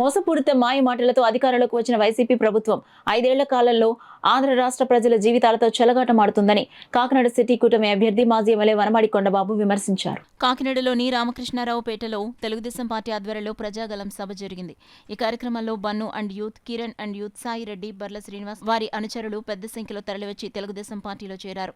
మోసపూరిత మాయ మాటలతో అధికారంలోకి వచ్చిన వైసీపీ ప్రభుత్వం 5 ఏళ్ల కాలంలో ఆంధ్ర రాష్ట్ర ప్రజల జీవితాలతో చెలగాటమాడుతుందని కాకినాడ సిటీ కూటమి అభ్యర్థి మాజీ ఎమ్మెల్యే వనమాడి కొండబాబు విమర్శించారు. కాకినాడలోని రామకృష్ణారావుపేటలో తెలుగుదేశం పార్టీ ఆధ్వర్యంలో ప్రజాగలం సభ జరిగింది. ఈ కార్యక్రమంలో Bannu and youth, Kiran and youth, Sai Reddy, Barla Srinivas, వారి అనుచరులు పెద్ద సంఖ్యలో తరలివచ్చి తెలుగుదేశం పార్టీలో చేరారు.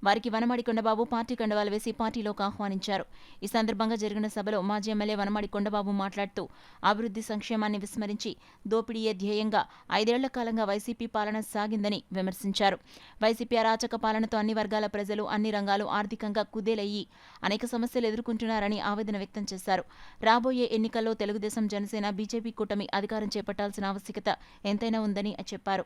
వారికి వనమాడి కొండబాబు పార్టీ కండవాలు వేసి పార్టీలోకి ఆహ్వానించారు. ఈ సందర్భంగా జరిగిన సభలో మాజీ ఎమ్మెల్యే వనమాడి కొండబాబు మాట్లాడుతూ అభివృద్ధి సంక్షేమాన్ని విస్మరించి దోపిడీయే ధ్యేయంగా 5 ఏళ్ల కాలంగా వైసీపీ పాలన సాగిందని విమర్శించారు. వైసీపీ అరాచక పాలనతో అన్ని వర్గాల ప్రజలు, అన్ని రంగాలు ఆర్థికంగా కుదేలయ్యి అనేక సమస్యలు ఎదుర్కొంటున్నారని ఆవేదన వ్యక్తం చేశారు. రాబోయే ఎన్నికల్లో తెలుగుదేశం, జనసేన, బీజేపీ కూటమి అధికారం చేపట్టాల్సిన ఆవశ్యకత ఎంతైనా ఉందని చెప్పారు.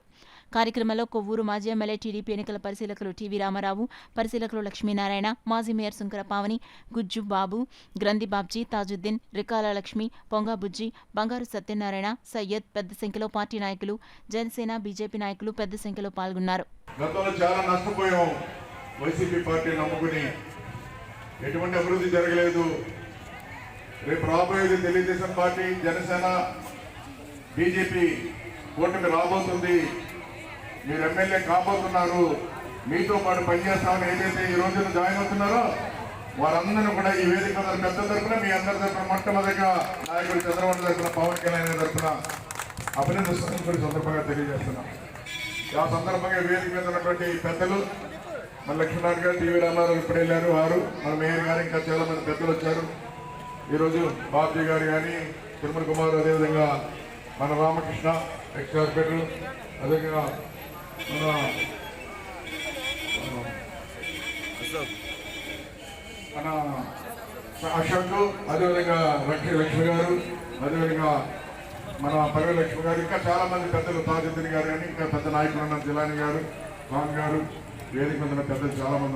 కార్యక్రమంలో కొవ్వూరు మాజీ ఎమ్మెల్యే, టీడీపీ ఎన్నికల పరిశీలకులు టీవీ రామారావు, పరిశీలకులు లక్ష్మీనారాయణ, మాజీ మేయర్ శంకర పావని, గుజ్జు బాబు, గ్రంథి బాబ్జీ, తాజుద్దీన్, రికాల లక్ష్మి, పొంగా బుజ్జి, బంగారు సత్యనారాయణ, సయ్యద్, పెద్ద సంఖ్యలో పార్టీ నాయకులు, జనసేన, బీజేపీ నాయకులు పెద్ద సంఖ్యలో పాల్గొన్నారు. గతంలో చాలా నష్టపోయాం. వైసీపీ పార్టీ నమ్ముకుని ఎటువంటి అభివృద్ధి జరగలేదు. రేపు రాబోయేది తెలుగుదేశం పార్టీ, జనసేన, బీజేపీ కూటమి రాబోతుంది. మీరు ఎమ్మెల్యే కాబోతున్నారు. మీతో పాటు పనిచేస్తామని ఏదైతే ఈ రోజున జాయిన్ అవుతున్నారో వారందరూ కూడా ఈ వేదిక పెద్ద తరఫున, మీ అందరి తరఫున, మొట్టమొదటిగా నాయకుడు చంద్రబాబు తరఫున, పవన్ కళ్యాణ్ తరఫున అభినందిస్తున్న సందర్భంగా తెలియజేస్తున్నాం. ఆ సందర్భంగా వేదిక మీద ఉన్నటువంటి పెద్దలు, మన లక్ష్మీనారాయణ గారు, టీవీ రామారావు ఇప్పుడు వెళ్ళారు, వారు మన మేయర్ గారు, ఇంకా చాలా మంది పెద్దలు వచ్చారు. ఈరోజు బాబ్జీ గారు కానీ, తిరుమల కుమార్, అదేవిధంగా మన రామకృష్ణ ఎక్స్ కార్పొరేటర్, అదేవిధంగా మన అశోక్, అదేవిధంగా లక్ష్మి గారు, అదేవిధంగా మన పర్వ లక్ష్మి గారు, ఇంకా చాలా మంది పెద్దలు, తాజుద్దీన్ గారు కానీ ఇంకా పెద్ద నాయకులు ఉన్న జిలాని గారు, ఖాన్ గారు, వేదిక మీద పెద్దలు చాలా మంది